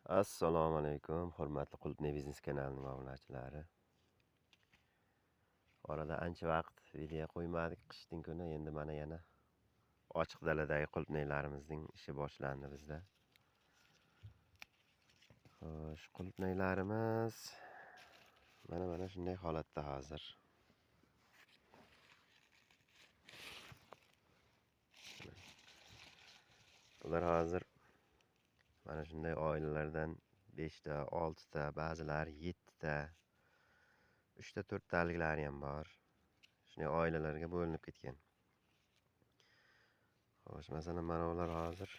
Assalomu alaykum, hurmatli Qulupnay biznes kanalining obunachilari. Orada ancha vaqt video qo'ymadik qishning kuni. Endi mana yana ochiq daladagi qulupnaylarimizning ishi boshlandi bizda. Xo'sh, qulupnaylarimiz mana shunday holatda hozir. Bular hozir mana shunday oilalardan 5 ta, 6 ta, ba'zilari 7 ta, 3 ta, 4 taliklari ham bor. Shunday oilalarga bo'linib ketgan. Xo'sh, masalan, mana ular hozir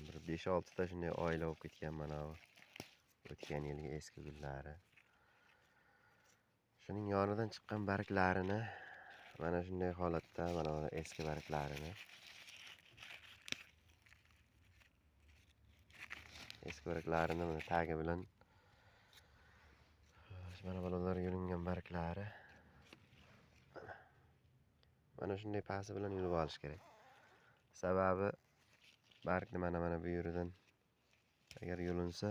bir 5-6 ta shunday oila bo'lib ketgan mana bu. O'tgan yilgi eski gullari. Shuning yonidan chiqqan barglarini mana shunday holatda, mana eski barglarini. Eski barglarini mana tagi bilan mana bolalar yulingan barglari. Mana shunday pasi bilan yulib olish kerak. Sababi bargni mana bu yeridan agar yulinsa,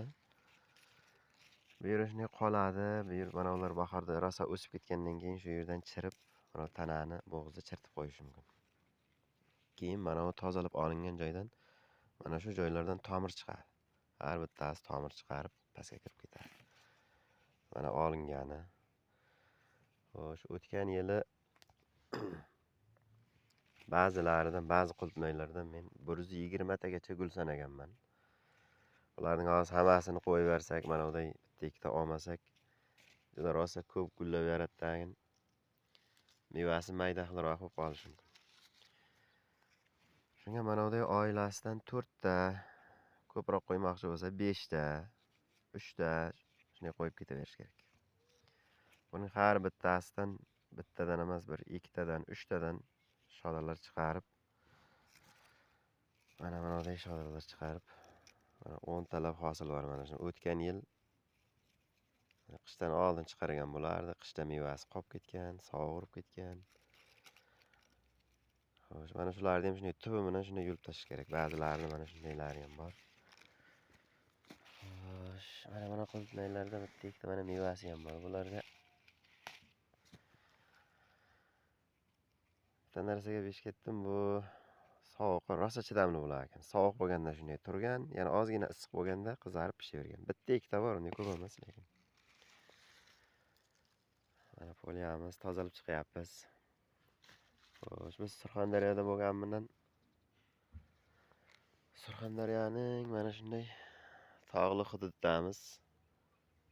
bu yer shunday qoladi. Bu yer mana ular bahorda rosa o'sib ketgandan keyin shu yerdan chirib, mana tanani bo'g'izda chirtib qo'yish mumkin. Keyin mana bu tozalab olingan joydan mana shu joylardan tomir chiqadi. Har bittasi tomir chiqarib pastga kirib ketadi. Mana olingani. Xo'sh, o'tgan yili ba'zilaridan, ba'zi qulupnaylardan men 120 tagacha gul sanaganman. Ularning hozir hammasini qo'yib bersak, mana bunday bitta ikkita olmasak, juda rosa ko'p gullab beradi. Mevasi mayda xilroq bo'lib qolishi mumkin. Shunga mana bunday oilasidan 4 ta, ko'proq qo'ymoqchi bo'lsa 5 ta, 3 ta shunday qo'yib ketaverish kerak. Buning har bittasidan bittadan emas, bir 2 tadan, 3 tadan sholalar chiqarib, mana bunday sholalar chiqarib, mana 10 talab hosil bor mana shu. O'tgan yil qishdan oldin chiqargan bo'lardi. Qishda mevasi qolib ketgan, sovurib ketgan. Xo'sh, mana shularni ham shunday tubi bilan shunday yulib tashlash kerak. Ba'zilarini mana shundaylari ham bor. Xo'sh, mana qulupnaylarda bitta ikkita mana mevasi ham bor. Bularga bitta narsaga besh ketdim, bu sovuqqa rosa chidamli bo'lar ekan. Sovuq bo'lganda shunday turgan, yana ozgina issiq bo'lganda qizarib pishavergan. Bitta ikkita bor, unday ko'p emas lekin. Mana poliyamiz tozalab chiqyapmiz. Xo'sh, biz Surxondaryoda bo'lganimdan Surxondaryoning mana shunday tog'li hududdamiz.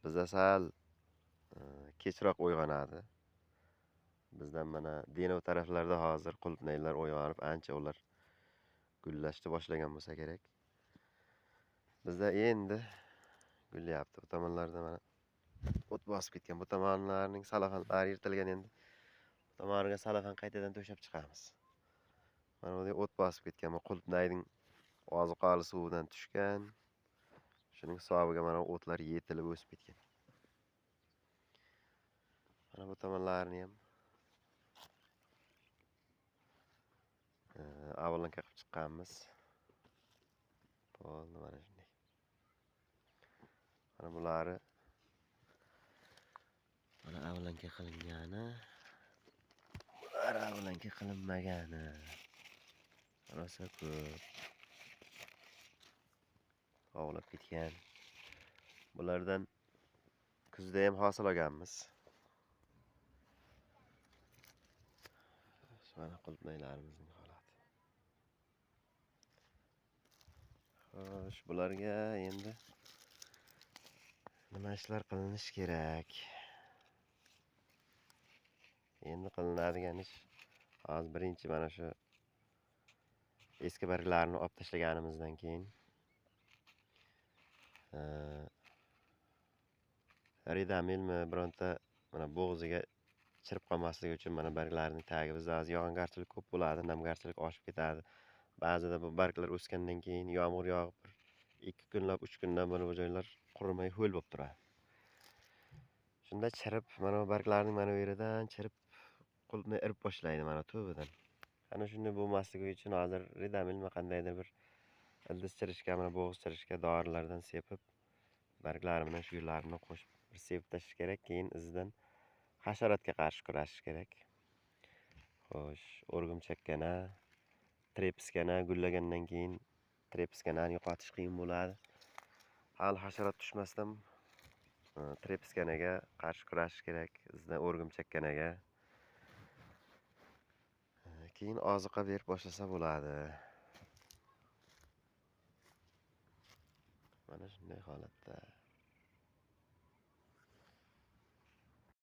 Bizda sal kechroq uyg'onadi. Bizdan mana Denov taraflarda hozir qulupnaylar uyg'onib, ancha ular gullashni boshlagan bo'lsa kerak. Bizda endi gullayapti. Bu tomonlarda mana o't bosib ketgan. Bu tomonlarning salafanlari yirtilgan endi. Bu tomoniga salafan qaytadan to'shab chiqamiz. Mana bunday o't bosib ketgan. Bu qulupnayning oziqoli suvidan tushgan. Shuning hisobiga mana o'tlar yetilib o'sib ketgan. Mana bu tomonlarni ham avvaldan qilib chiqqanmiz. Bo'ldi mana shunday. Mana bulari mana avvaldan qilingani. Bular avvaldan qilinmagani. Rosa ko'p. Ovlab ketgan. Bulardan kuzda ham hosil olganmiz. Mana qulupnaylarimizning holati. Xo'sh, bularga endi nima ishlar qilinish kerak? Endi qilinadigan ish hozir birinchi mana shu eski barglarni olib tashlaganimizdan keyin ridamilmi bironta mana bo'g'ziga chirib qolmasligi uchun mana barglarning tagi bizda hozir yog'ingarchilik ko'p bo'ladi, namgarchilik oshib ketadi. Ba'zida bu barglar o'sgandan keyin yomg'ir yog'ib 2 kunlab, 3 kundan mana bu joylar qurimay ho'l bo'lib turadi. Shunda chirib, mana bu barglarning mana bu yeridan chirib qulupnay irib boshlaydi mana tubidan. Ana shunday bo'lmasligi uchun hozir ridamilmi qandaydir bir ildiz chirishga, mana bo'g'iz chirishga dorilardan sepib, barglari bilan shu yo'llarini qo'shib bir sepib tashlash kerak. Keyin izidan hasharotga qarshi kurashish kerak. Xo'sh, o'rgimchakkana, trepiskana gullagandan keyin trepiskanani yo'qotish qiyin bo'ladi. Hali hasharot tushmasdan trepiskanaga qarshi kurashish kerak. Izidan o'rgimchakkanaga. Keyin oziqa berib boshlasa bo'ladi. Mana shunday holatda.